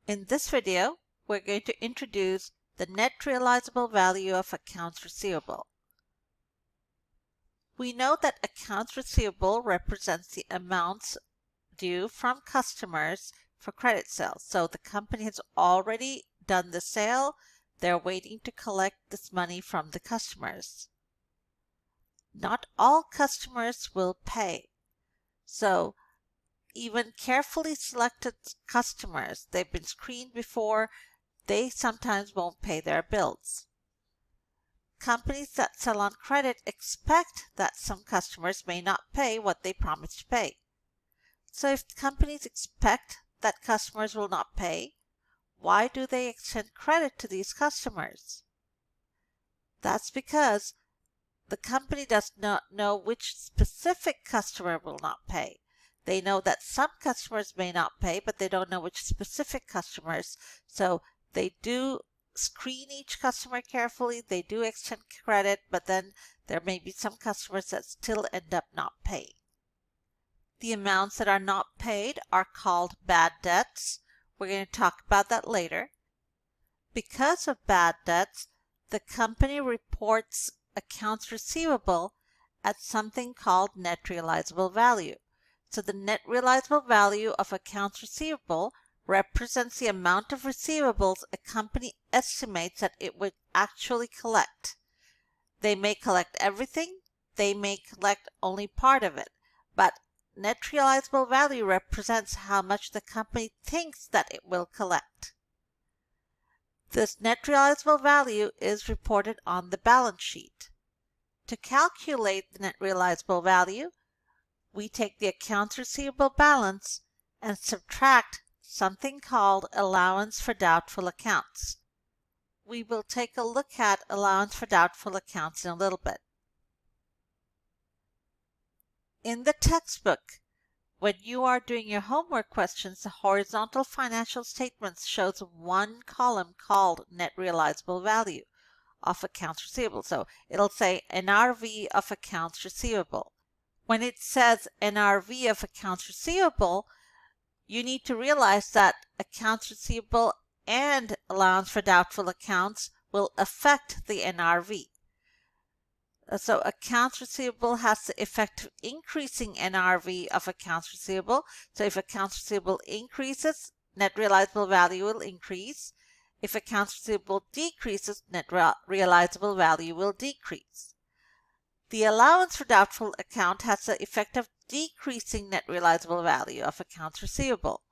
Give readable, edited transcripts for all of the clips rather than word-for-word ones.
In this video, we're going to introduce the net realizable value of accounts receivable. We know that accounts receivable represents the amounts due from customers for credit sales. So the company has already done the sale. They're waiting to collect this money from the customers. Not all customers will pay. So even carefully selected customers, they've been screened before, they sometimes won't pay their bills. Companies that sell on credit expect that some customers may not pay what they promised to pay. So if companies expect that customers will not pay, why do they extend credit to these customers? That's because the company does not know which specific customer will not pay. They know that some customers may not pay, but they don't know which specific customers. So they do screen each customer carefully. They do extend credit, but then there may be some customers that still end up not paying. The amounts that are not paid are called bad debts. We're going to talk about that later. Because of bad debts, the company reports accounts receivable at something called net realizable value. So the net realizable value of accounts receivable represents the amount of receivables a company estimates that it would actually collect. They may collect everything, they may collect only part of it, but net realizable value represents how much the company thinks that it will collect. This net realizable value is reported on the balance sheet. To calculate the net realizable value, we take the accounts receivable balance and subtract something called allowance for doubtful accounts. We will take a look at allowance for doubtful accounts in a little bit. In the textbook, when you are doing your homework questions, the horizontal financial statements shows one column called net realizable value of accounts receivable. So it'll say NRV of accounts receivable. When it says NRV of accounts receivable, you need to realize that accounts receivable and allowance for doubtful accounts will affect the NRV. So accounts receivable has the effect of increasing NRV of accounts receivable. So if accounts receivable increases, net realizable value will increase. If accounts receivable decreases, net realizable value will decrease. The allowance for doubtful account has the effect of decreasing net realizable value of accounts receivable.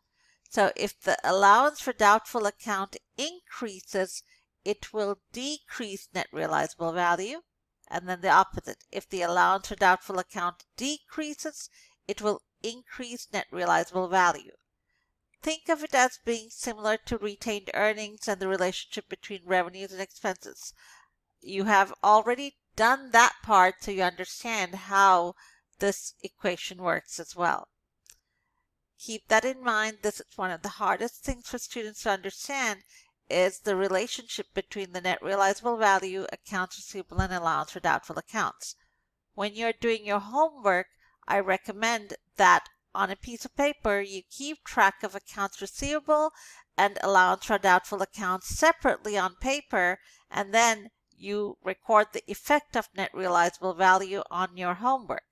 So if the allowance for doubtful account increases, it will decrease net realizable value. And then the opposite. If the allowance for doubtful account decreases, it will increase net realizable value. Think of it as being similar to retained earnings and the relationship between revenues and expenses. You have already done that part, so you understand how this equation works as well. Keep that in mind. This is one of the hardest things for students to understand, is the relationship between the net realizable value, accounts receivable, and allowance for doubtful accounts. When you're doing your homework, I recommend that on a piece of paper you keep track of accounts receivable and allowance for doubtful accounts separately on paper, and then you record the effect of net realizable value on your homework.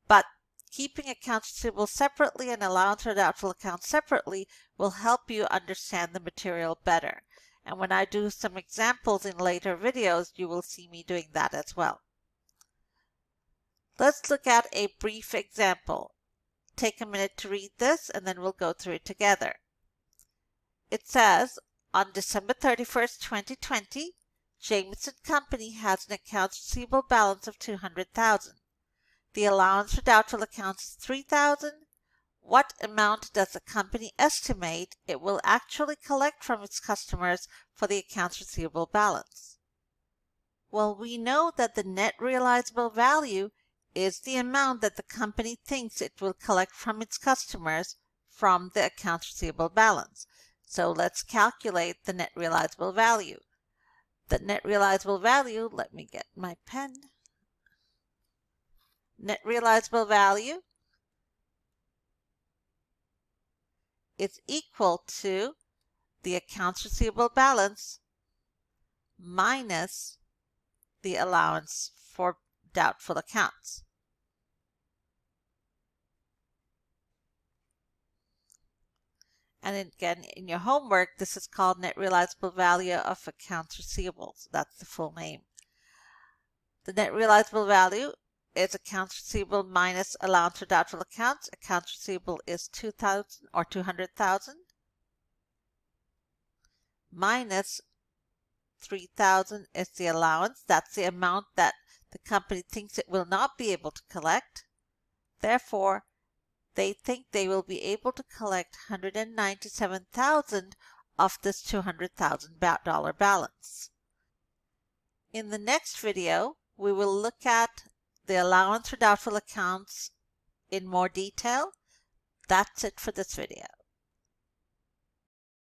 But keeping accounts receivable separately and allowance for doubtful accounts separately will help you understand the material better. And when I do some examples in later videos, you will see me doing that as well. Let's look at a brief example. Take a minute to read this and then we'll go through it together. It says, on December 31st, 2020, Jameson Company has an accounts receivable balance of $200,000. The allowance for doubtful accounts is $3,000. What amount does the company estimate it will actually collect from its customers for the accounts receivable balance? Well, we know that the net realizable value is the amount that the company thinks it will collect from its customers from the accounts receivable balance. So let's calculate the net realizable value. The net realizable value, let me get my pen. Net realizable value is equal to the accounts receivable balance minus the allowance for doubtful accounts. And again, in your homework, this is called net realizable value of accounts receivable. So that's the full name. The net realizable value is accounts receivable minus allowance for doubtful accounts. Accounts receivable is 2,000 or 200,000 minus 3,000 is the allowance. That's the amount that the company thinks it will not be able to collect. Therefore, they think they will be able to collect 197,000 of this $200,000 balance. In the next video, we will look at the allowance for doubtful accounts in more detail. That's it for this video.